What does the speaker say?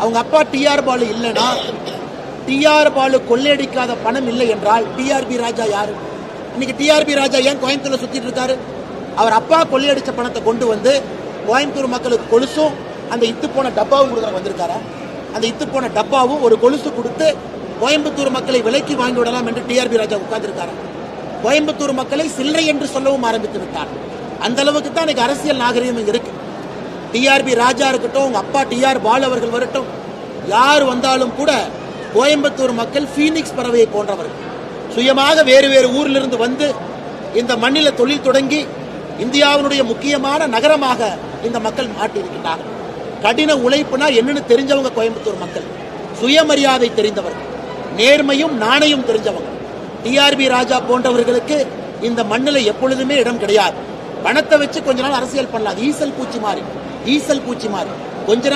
அவங்க அப்பா டிஆர் பாலு இல்லைன்னா, டிஆர் பாலு கொள்ளையடிக்காத பணம் இல்லை என்றால் டிஆர்பி ராஜா யாரு? இன்னைக்கு டிஆர்பி ராஜா ஏன் கோயம்புத்தூர்ல சுத்திட்டு இருக்காரு? அவர் அப்பா கொள்ளையடிச்ச பணத்தை கொண்டு வந்து கோயம்புத்தூர் மக்களுக்கு கொலுசும் அந்த இத்து போன டப்பாவும் கொடுக்குற வந்திருக்காரா? அந்த இத்து போன டப்பாவும் ஒரு கொலுசு கொடுத்து கோயம்புத்தூர் மக்களை விலைக்கு வாங்கி விடலாம் என்று டிஆர்பி ராஜா உட்கார்ந்திருக்காரு. கோயம்புத்தூர் மக்களை சில்லறை என்று சொல்லவும் ஆரம்பித்து விட்டார். அந்த அளவுக்கு தான் இன்னைக்கு அரசியல் நாகரிகம் இருக்கு. டிஆர்பி ராஜா இருக்கட்டும், உங்க அப்பா டிஆர் பாலு அவர்கள் வரட்டும், யார் வந்தாலும் கூட கோயம்புத்தூர் மக்கள் பீனிக்ஸ் பறவையை போன்றவர்கள். சுயமாக வேறு வேறு ஊரிலிருந்து வந்து இந்த மண்ணில தொழில் தொடங்கி இந்தியாவினுடைய முக்கியமான நகரமாக இந்த மக்கள் மாட்டியிருக்கிறார்கள். கடின உழைப்புனா என்னன்னு தெரிஞ்சவங்க கோயம்புத்தூர் மக்கள், சுயமரியாதை தெரிந்தவர்கள், நேர்மையும் நாணயம் தெரிஞ்சவங்க. டிஆர்பி ராஜா போன்றவர்களுக்கு இந்த மண்ணில் எப்பொழுதுமே இடம் கிடையாது. பணத்தை வச்சு கொஞ்ச நாள் அரசியல் பண்ணலாம், ஈசல் பூச்சி மாறி கொஞ்ச நாள்